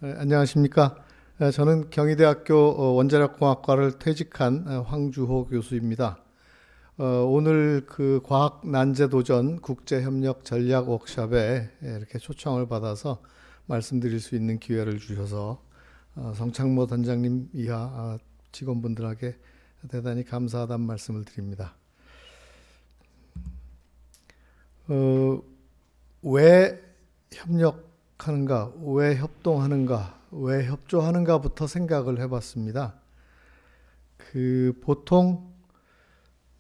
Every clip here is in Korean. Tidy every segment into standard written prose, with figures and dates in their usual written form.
안녕하십니까. 저는 경희대학교 원자력공학과를 퇴직한 황주호 교수입니다. 오늘 그 과학난제도전 국제협력 전략 워크숍에 이렇게 초청을 받아서 말씀드릴 수 있는 기회를 주셔서 성창모 단장님 이하 직원분들에게 대단히 감사하다는 말씀을 드립니다. 왜 협력하는가, 왜 협동하는가, 왜 협조하는가부터 생각을 해봤습니다. 보통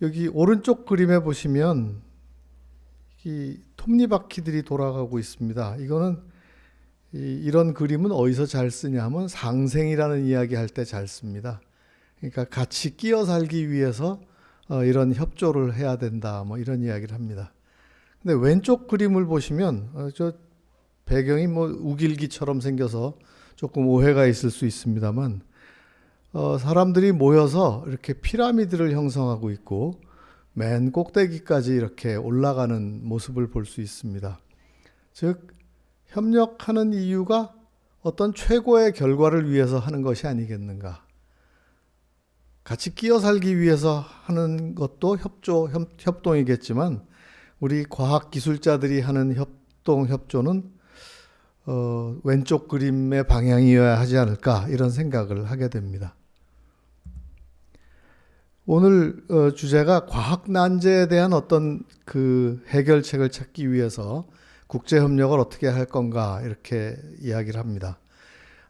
여기 오른쪽 그림에 보시면 이 톱니바퀴들이 돌아가고 있습니다. 이거는 이런 그림은 어디서 잘 쓰냐 하면 상생이라는 이야기 할 때 잘 씁니다. 그러니까 같이 끼어 살기 위해서 이런 협조를 해야 된다, 뭐 이런 이야기를 합니다. 근데 왼쪽 그림을 보시면 저 배경이 뭐 우길기처럼 생겨서 조금 오해가 있을 수 있습니다만 사람들이 모여서 이렇게 피라미드를 형성하고 있고 맨 꼭대기까지 이렇게 올라가는 모습을 볼 수 있습니다. 즉 협력하는 이유가 어떤 최고의 결과를 위해서 하는 것이 아니겠는가. 같이 끼어 살기 위해서 하는 것도 협동이겠지만 우리 과학기술자들이 하는 협조는 왼쪽 그림의 방향이어야 하지 않을까 이런 생각을 하게 됩니다. 오늘 주제가 과학난제에 대한 어떤 그 해결책을 찾기 위해서 국제협력을 어떻게 할 건가 이렇게 이야기를 합니다.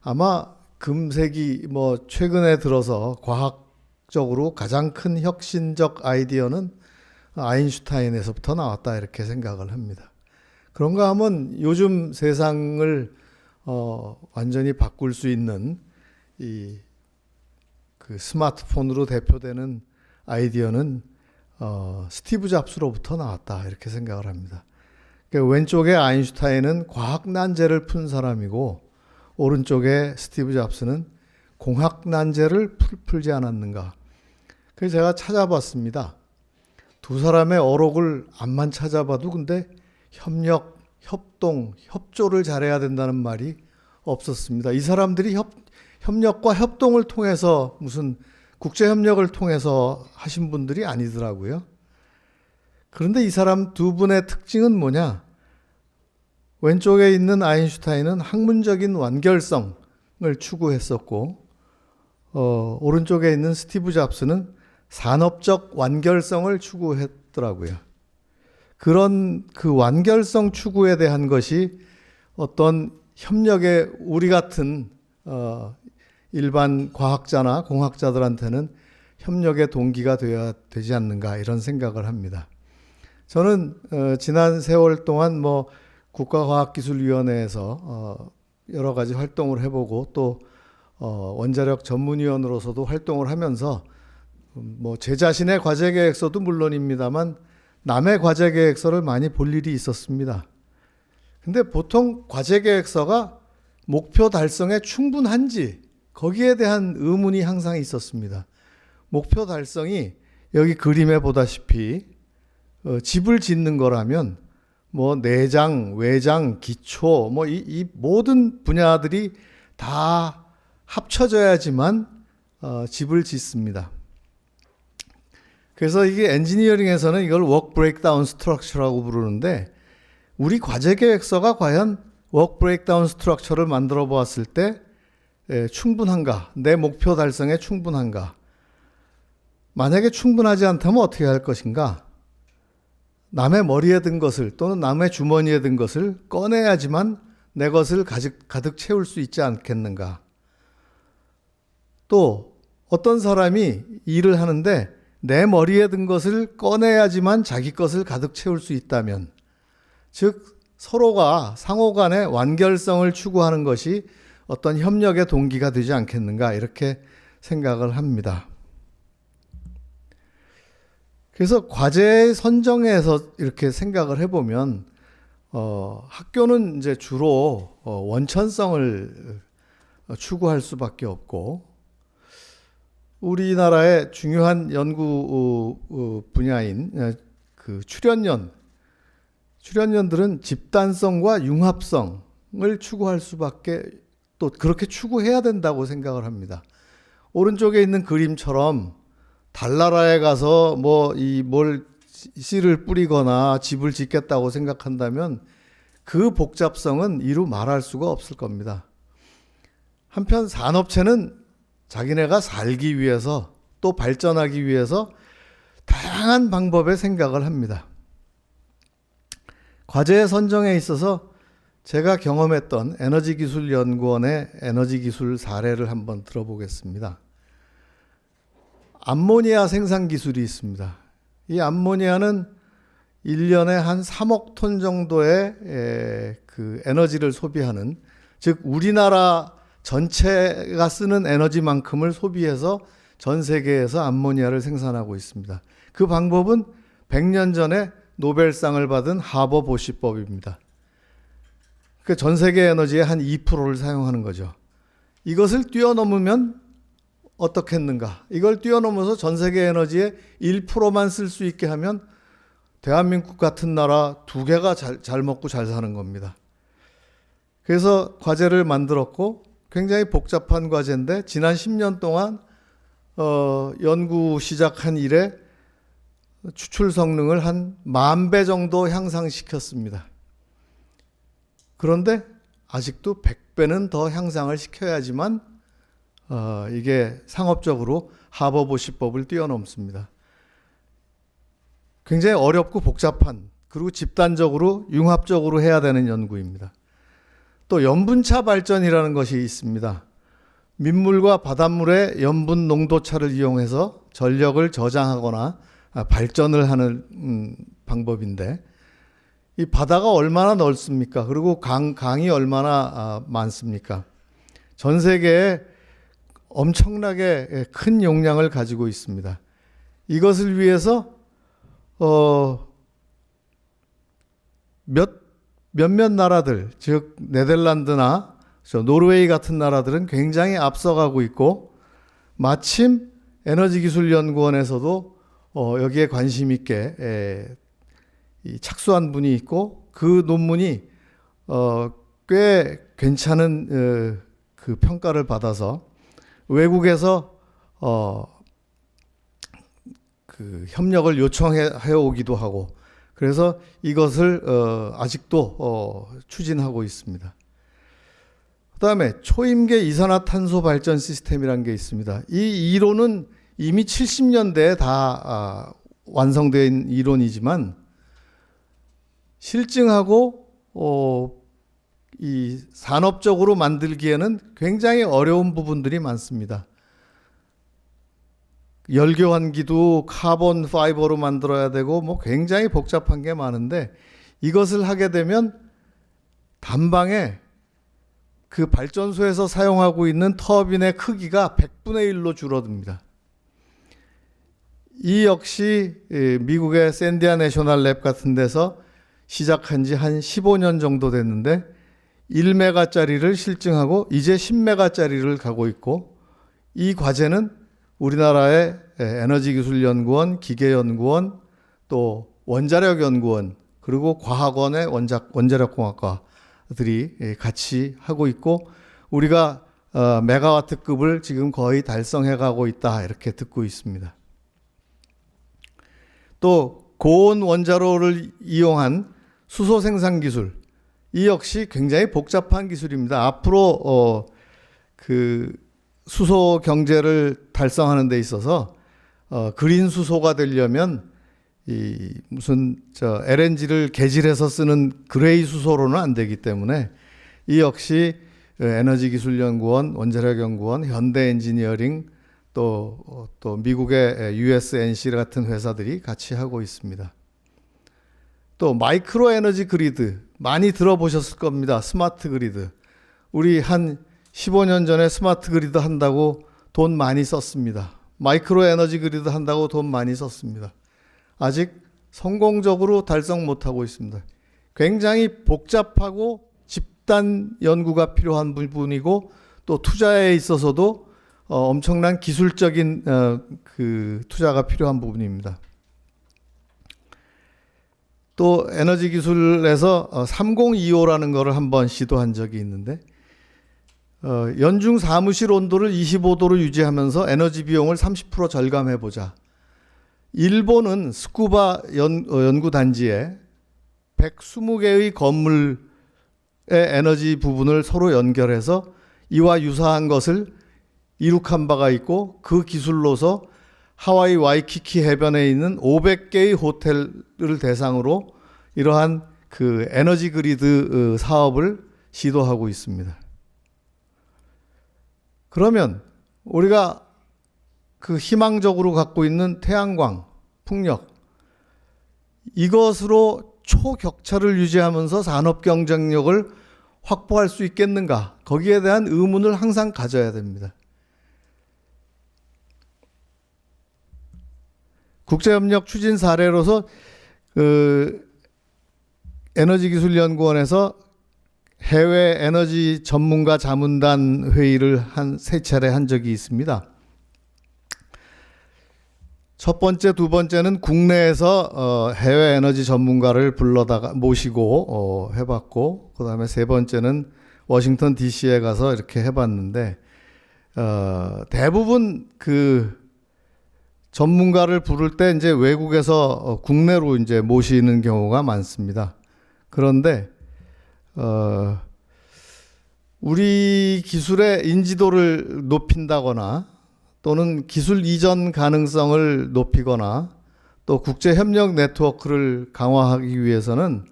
아마 금세기 뭐 최근에 들어서 과학적으로 가장 큰 혁신적 아이디어는 아인슈타인에서부터 나왔다 이렇게 생각을 합니다. 그런가 하면 요즘 세상을 완전히 바꿀 수 있는 그 스마트폰으로 대표되는 아이디어는 스티브 잡스로부터 나왔다 이렇게 생각을 합니다. 그러니까 왼쪽에 아인슈타인은 과학 난제를 푼 사람이고 오른쪽에 스티브 잡스는 공학 난제를 풀지 않았는가. 그래서 제가 찾아봤습니다. 두 사람의 어록을 암만 찾아봐도 근데 협력, 협동, 협조를 잘해야 된다는 말이 없었습니다. 이 사람들이 협력과 협동을 통해서 무슨 국제협력을 통해서 하신 분들이 아니더라고요. 그런데 이 사람 두 분의 특징은 뭐냐? 왼쪽에 있는 아인슈타인은 학문적인 완결성을 추구했었고 오른쪽에 있는 스티브 잡스는 산업적 완결성을 추구했더라고요. 그런 그 완결성 추구에 대한 것이 어떤 협력의 우리 같은 일반 과학자나 공학자들한테는 협력의 동기가 되어야 되지 않는가 이런 생각을 합니다. 저는 지난 세월 동안 뭐 국가과학기술위원회에서 여러 가지 활동을 해보고 또 원자력 전문위원으로서도 활동을 하면서 뭐 제 자신의 과제계획서도 물론입니다만 남의 과제계획서를 많이 볼 일이 있었습니다. 근데 보통 과제계획서가 목표 달성에 충분한지 거기에 대한 의문이 항상 있었습니다. 목표 달성이 여기 그림에 보다시피 집을 짓는 거라면 뭐 내장, 외장, 기초 뭐 이 모든 분야들이 다 합쳐져야지만 집을 짓습니다. 그래서 이게 엔지니어링에서는 이걸 워크 브레이크다운 스트럭처라고 부르는데 우리 과제 계획서가 과연 워크 브레이크다운 스트럭처를 만들어 보았을 때 충분한가? 내 목표 달성에 충분한가? 만약에 충분하지 않다면 어떻게 할 것인가? 남의 머리에 든 것을 또는 남의 주머니에 든 것을 꺼내야지만 내 것을 가득 채울 수 있지 않겠는가? 또 어떤 사람이 일을 하는데 내 머리에 든 것을 꺼내야지만 자기 것을 가득 채울 수 있다면 즉 서로가 상호 간의 완결성을 추구하는 것이 어떤 협력의 동기가 되지 않겠는가 이렇게 생각을 합니다. 그래서 과제 선정에서 이렇게 생각을 해보면 학교는 이제 주로 원천성을 추구할 수밖에 없고 우리나라의 중요한 연구 분야인 그 출연연들은 집단성과 융합성을 추구할 수밖에 또 그렇게 추구해야 된다고 생각을 합니다. 오른쪽에 있는 그림처럼 달나라에 가서 뭘 씨를 뿌리거나 집을 짓겠다고 생각한다면 그 복잡성은 이루 말할 수가 없을 겁니다. 한편 산업체는 자기네가 살기 위해서 또 발전하기 위해서 다양한 방법의 생각을 합니다. 과제 선정에 있어서 제가 경험했던 에너지기술연구원의 에너지기술 사례를 한번 들어보겠습니다. 암모니아 생산 기술이 있습니다. 이 암모니아는 1년에 한 3억 톤 정도의 그 에너지를 소비하는, 즉 우리나라 전체가 쓰는 에너지만큼을 소비해서 전 세계에서 암모니아를 생산하고 있습니다. 그 방법은 100년 전에 노벨상을 받은 하버 보시법입니다. 그 전 세계 에너지의 한 2%를 사용하는 거죠. 이것을 뛰어넘으면 어떻겠는가? 이걸 뛰어넘어서 전 세계 에너지의 1%만 쓸 수 있게 하면 대한민국 같은 나라 2개가 잘 먹고 잘 사는 겁니다. 그래서 과제를 만들었고 굉장히 복잡한 과제인데 지난 10년 동안 연구 시작한 이래 추출 성능을 한 10,000배 정도 향상시켰습니다. 그런데 아직도 100배는 더 향상을 시켜야지만 이게 상업적으로 하버 보시법을 뛰어넘습니다. 굉장히 어렵고 복잡한, 그리고 집단적으로 융합적으로 해야 되는 연구입니다. 또 염분차 발전이라는 것이 있습니다. 민물과 바닷물의 염분 농도차를 이용해서 전력을 저장하거나 발전을 하는 방법인데, 이 바다가 얼마나 넓습니까? 그리고 강이 얼마나 많습니까? 전 세계에 엄청나게 큰 용량을 가지고 있습니다. 이것을 위해서 몇몇 나라들, 즉 네덜란드나 노르웨이 같은 나라들은 굉장히 앞서가고 있고, 마침 에너지기술연구원에서도 여기에 관심 있게 착수한 분이 있고, 그 논문이 꽤 괜찮은 그 평가를 받아서 외국에서 그 협력을 요청해 오기도 하고, 그래서 이것을 아직도 추진하고 있습니다. 그다음에 초임계 이산화탄소 발전 시스템이라는 게 있습니다. 이 이론은 이미 70년대에 다 완성된 이론이지만 실증하고 이 산업적으로 만들기에는 굉장히 어려운 부분들이 많습니다. 열교환기도 카본 파이버로 만들어야 되고 굉장히 복잡한 게 많은데, 이것을 하게 되면 단방에 그 발전소에서 사용하고 있는 터빈의 크기가 100분의 1로 줄어듭니다. 이 역시 미국의 샌디아 내셔널 랩 같은 데서 시작한 지 한 15년 정도 됐는데 1메가짜리를 실증하고 이제 10메가짜리를 가고 있고, 이 과제는 우리나라의 에너지기술연구원, 기계연구원, 또 원자력연구원, 그리고 과학원의 원자력공학과들이 같이 하고 있고, 우리가 메가와트급을 지금 거의 달성해 가고 있다, 이렇게 듣고 있습니다. 또 고온 원자로를 이용한 수소 생산 기술, 이 역시 굉장히 복잡한 기술입니다. 앞으로 그 수소 경제를 달성하는 데 있어서 그린 수소가 되려면 이 무슨 LNG를 개질해서 쓰는 그레이 수소로는 안 되기 때문에, 이 역시 에너지기술연구원, 원자력연구원, 현대엔지니어링, 또 미국의 USNC 같은 회사들이 같이 하고 있습니다. 또 마이크로 에너지 그리드, 많이 들어보셨을 겁니다. 스마트 그리드. 우리 한 15년 전에 스마트 그리드 한다고 돈 많이 썼습니다. 마이크로 에너지 그리드 한다고 돈 많이 썼습니다. 아직 성공적으로 달성 못하고 있습니다. 굉장히 복잡하고 집단 연구가 필요한 부분이고, 또 투자에 있어서도 엄청난 기술적인 그 투자가 필요한 부분입니다. 또 에너지 기술에서 3025라는 거를 한번 시도한 적이 있는데, 연중 사무실 온도를 25도로 유지하면서 에너지 비용을 30% 절감해 보자. 일본은 스쿠바 연구 단지에 120개의 건물의 에너지 부분을 서로 연결해서 이와 유사한 것을 이룩한 바가 있고, 그 기술로서 하와이 와이키키 해변에 있는 500개의 호텔을 대상으로 이러한 그 에너지 그리드 사업을 시도하고 있습니다. 그러면 우리가 그 희망적으로 갖고 있는 태양광, 풍력, 이것으로 초격차를 유지하면서 산업 경쟁력을 확보할 수 있겠는가? 거기에 대한 의문을 항상 가져야 됩니다. 국제협력 추진 사례로서 에너지기술연구원에서 해외 에너지 전문가 자문단 회의를 한 3차례 한 적이 있습니다. 첫 번째, 두 번째는 국내에서 해외 에너지 전문가를 불러다가 모시고 해봤고, 그 다음에 세 번째는 워싱턴 DC에 가서 이렇게 해봤는데, 대부분 그 전문가를 부를 때 이제 외국에서 국내로 이제 모시는 경우가 많습니다. 그런데 우리 기술의 인지도를 높인다거나 또는 기술 이전 가능성을 높이거나 또 국제 협력 네트워크를 강화하기 위해서는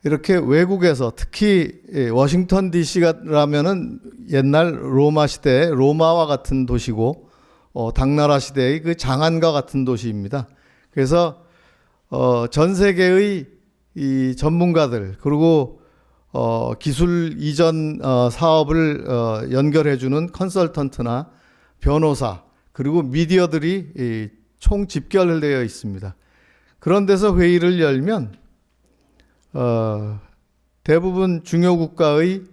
이렇게 외국에서, 특히 워싱턴 DC라면은 옛날 로마 시대 로마와 같은 도시고 당나라 시대의 그 장안과 같은 도시입니다. 그래서 전 세계의 이 전문가들, 그리고 기술 이전 사업을 연결해주는 컨설턴트나 변호사, 그리고 미디어들이 총 집결되어 있습니다. 그런 데서 회의를 열면 대부분 중요 국가의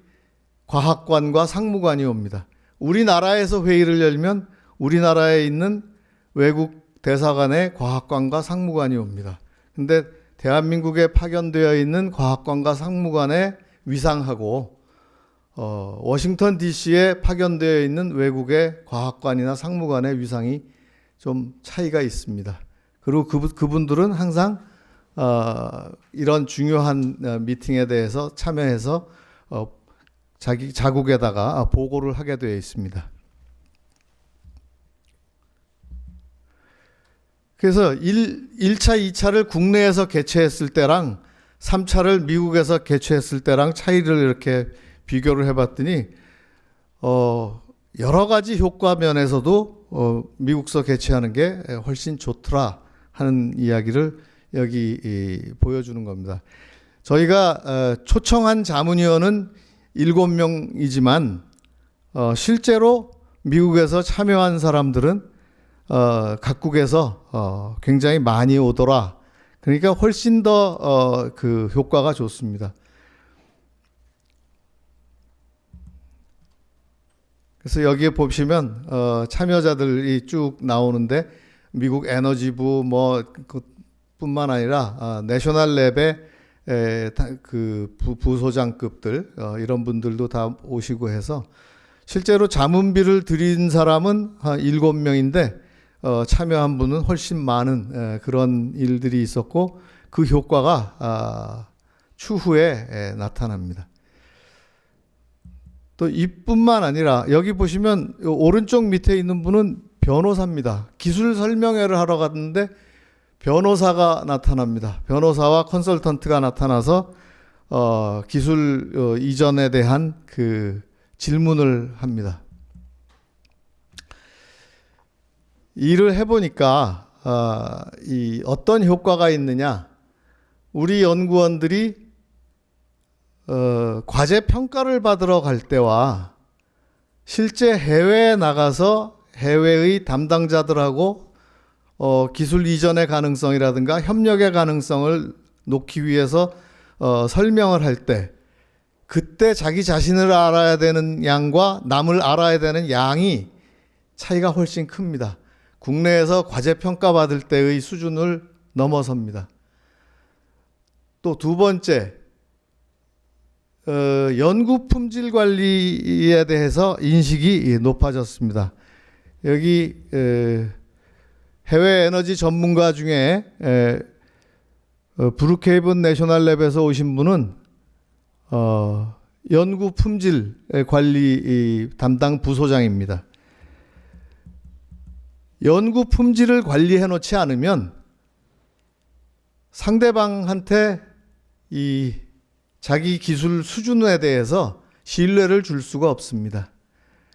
과학관과 상무관이 옵니다. 우리나라에서 회의를 열면 우리나라에 있는 외국 대사관의 과학관과 상무관이 옵니다. 근데 대한민국에 파견되어 있는 과학관과 상무관의 위상하고 워싱턴 DC에 파견되어 있는 외국의 과학관이나 상무관의 위상이 좀 차이가 있습니다. 그리고 그분들은 항상 이런 중요한 미팅에 대해서 참여해서 자기 자국에다가 보고를 하게 되어 있습니다. 그래서 1차, 2차를 국내에서 개최했을 때랑 3차를 미국에서 개최했을 때랑 차이를 이렇게 비교를 해봤더니 여러 가지 효과 면에서도 미국서 개최하는 게 훨씬 좋더라 하는 이야기를 여기 보여주는 겁니다. 저희가 초청한 자문위원은 7명이지만 실제로 미국에서 참여한 사람들은 각국에서 굉장히 많이 오더라. 그러니까 훨씬 더 그 효과가 좋습니다. 그래서 여기에 보시면 참여자들이 쭉 나오는데 미국 에너지부 뭐 그뿐만 아니라 내셔널 랩의 그 부소장급들 이런 분들도 다 오시고 해서 실제로 자문비를 드린 사람은 한 7명인데 참여한 분은 훨씬 많은 그런 일들이 있었고 그 효과가 추후에 나타납니다. 또 이뿐만 아니라 여기 보시면 오른쪽 밑에 있는 분은 변호사입니다. 기술 설명회를 하러 갔는데 변호사가 나타납니다. 변호사와 컨설턴트가 나타나서 기술 이전에 대한 그 질문을 합니다. 일을 해보니까 이 어떤 효과가 있느냐, 우리 연구원들이 과제 평가를 받으러 갈 때와 실제 해외에 나가서 해외의 담당자들하고 기술 이전의 가능성이라든가 협력의 가능성을 놓기 위해서 설명을 할 때 그때 자기 자신을 알아야 되는 양과 남을 알아야 되는 양이 차이가 훨씬 큽니다. 국내에서 과제 평가 받을 때의 수준을 넘어섭니다. 또 두 번째, 연구 품질 관리에 대해서 인식이 높아졌습니다. 여기 해외 에너지 전문가 중에 브룩헤이븐 내셔널랩에서 오신 분은 연구 품질 관리 담당 부소장입니다. 연구 품질을 관리해 놓지 않으면 상대방한테 이 자기 기술 수준에 대해서 신뢰를 줄 수가 없습니다.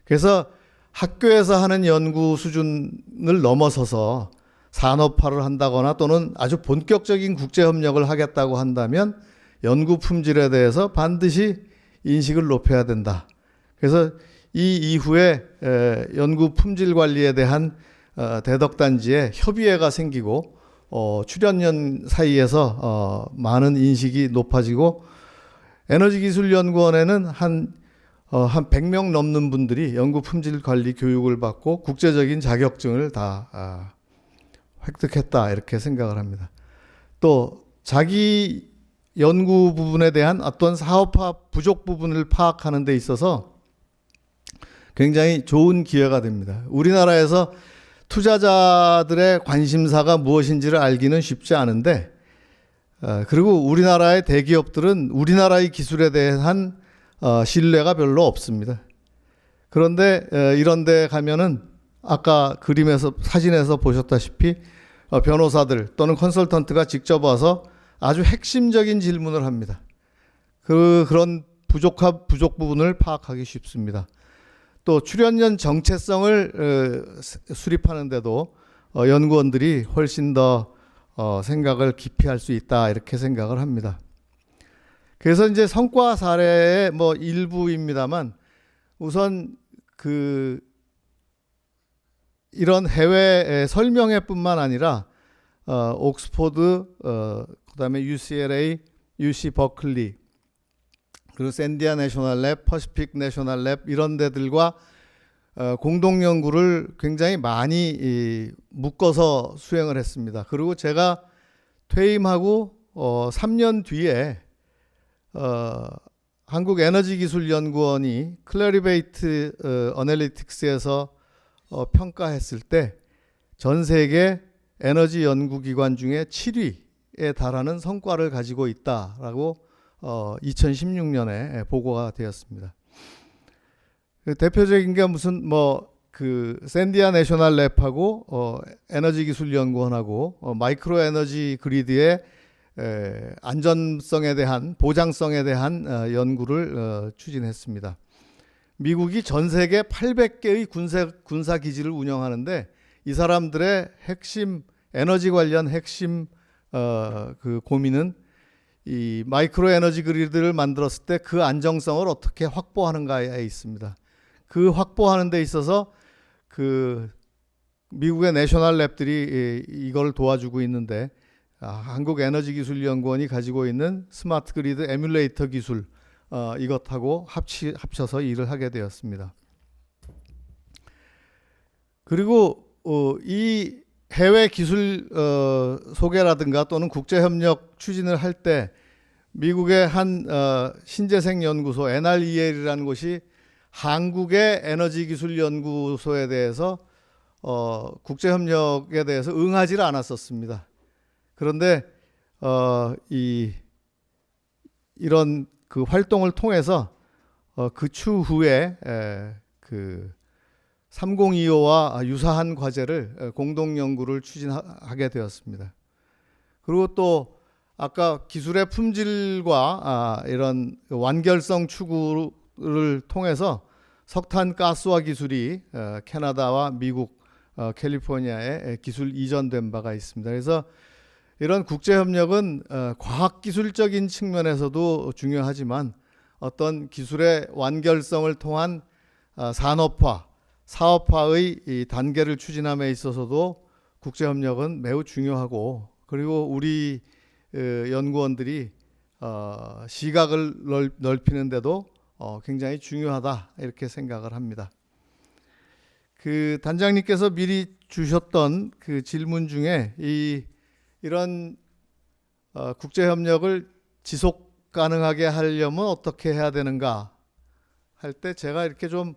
그래서 학교에서 하는 연구 수준을 넘어서서 산업화를 한다거나 또는 아주 본격적인 국제협력을 하겠다고 한다면 연구 품질에 대해서 반드시 인식을 높여야 된다. 그래서 이 이후에 연구 품질 관리에 대한 대덕단지에 협의회가 생기고 출연연 사이에서 많은 인식이 높아지고 에너지기술연구원에는 한 100명 넘는 분들이 연구 품질 관리 교육을 받고 국제적인 자격증을 다 획득했다 이렇게 생각을 합니다. 또 자기 연구 부분에 대한 어떤 사업화 부족 부분을 파악하는 데 있어서 굉장히 좋은 기회가 됩니다. 우리나라에서 투자자들의 관심사가 무엇인지를 알기는 쉽지 않은데 그리고 우리나라의 대기업들은 우리나라의 기술에 대한 신뢰가 별로 없습니다. 그런데 이런 데 가면은 아까 그림에서 사진에서 보셨다시피 변호사들 또는 컨설턴트가 직접 와서 아주 핵심적인 질문을 합니다. 그런 부족 부분을 파악하기 쉽습니다. 또 출연연 정체성을 수립하는데도 연구원들이 훨씬 더 생각을 깊이 할 수 있다 이렇게 생각을 합니다. 그래서 이제 성과 사례의 뭐 일부입니다만 우선 이런 해외 설명회뿐만 아니라 옥스포드, 그다음에 UCLA, UC 버클리, 그리고 샌디아 내셔널랩, 퍼시픽 내셔널랩 이런 데들과 공동 연구를 굉장히 많이 묶어서 수행을 했습니다. 그리고 제가 퇴임하고 3년 뒤에 한국에너지기술연구원이 클래리베이트 어널리틱스에서 평가했을 때 전 세계 에너지 연구기관 중에 7위에 달하는 성과를 가지고 있다라고 2016년에 보고가 되었습니다. 대표적인 게 무슨 샌디아 내셔널 랩하고 에너지기술연구원하고 마이크로 에너지 그리드의 안전성에 대한 보장성에 대한 연구를 추진했습니다. 미국이 전 세계 800개의 군사 기지를 운영하는데 이 사람들의 핵심 에너지 관련 핵심 고민은 이 마이크로 에너지 그리드를 만들었을 때 그 안정성을 어떻게 확보하는가에 있습니다. 그 확보하는 데 있어서 미국의 내셔널 랩들이 이걸 도와주고 있는데 한국에너지기술연구원이 가지고 있는 스마트 그리드 에뮬레이터 기술 이것하고 합쳐서 일을 하게 되었습니다. 그리고 이 해외 기술 소개라든가 또는 국제협력 추진을 할 때 미국의 한 신재생 연구소 NREL이라는 곳이 한국의 에너지기술연구소에 대해서 국제협력에 대해서 응하지를 않았었습니다. 그런데 이런 그 활동을 통해서 그 추후에 3025와 유사한 과제를 공동 연구를 추진하게 되었습니다. 그리고 또 아까 기술의 품질과 이런 완결성 추구를 통해서 석탄 가스화 기술이 캐나다와 미국 캘리포니아에 기술 이전된 바가 있습니다. 그래서 이런 국제협력은 과학기술적인 측면에서도 중요하지만 어떤 기술의 완결성을 통한 산업화, 사업화의 이 단계를 추진함에 있어서도 국제협력은 매우 중요하고 그리고 우리 연구원들이 시각을 넓히는 데도 굉장히 중요하다 이렇게 생각을 합니다. 그 단장님께서 미리 주셨던 그 질문 중에 이런 국제협력을 지속 가능하게 하려면 어떻게 해야 되는가 할 때 제가 이렇게 좀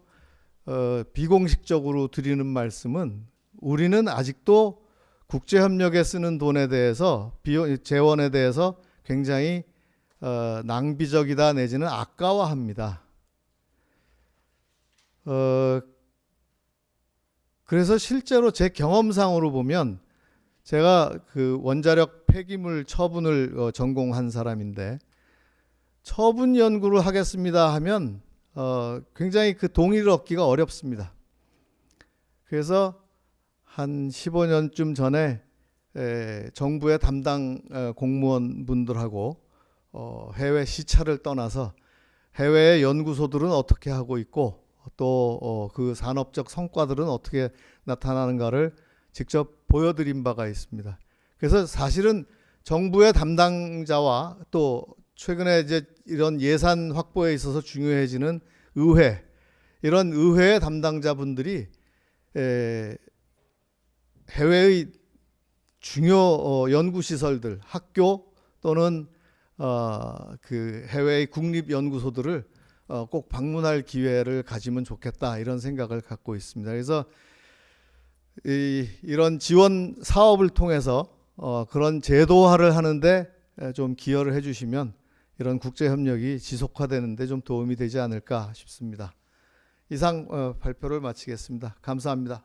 비공식적으로 드리는 말씀은 우리는 아직도 국제협력에 쓰는 돈에 대해서 재원에 대해서 굉장히 낭비적이다 내지는 아까워합니다. 그래서 실제로 제 경험상으로 보면 제가 그 원자력 폐기물 처분을 전공한 사람인데 처분 연구를 하겠습니다 하면 굉장히 그 동의를 얻기가 어렵습니다. 그래서 한 15년쯤 전에 정부의 담당 공무원분들하고 해외 시차를 떠나서 해외의 연구소들은 어떻게 하고 있고 또 그 산업적 성과들은 어떻게 나타나는가를 직접 보여드린 바가 있습니다. 그래서 사실은 정부의 담당자와 또 최근에 이제 이런 예산 확보에 있어서 중요해지는 의회, 이런 의회의 담당자분들이 해외의 중요 연구시설들, 학교 또는 그 해외의 국립연구소들을 꼭 방문할 기회를 가지면 좋겠다 이런 생각을 갖고 있습니다. 그래서 이런 지원 사업을 통해서 그런 제도화를 하는데 좀 기여를 해주시면 이런 국제협력이 지속화되는데 좀 도움이 되지 않을까 싶습니다. 이상 발표를 마치겠습니다. 감사합니다.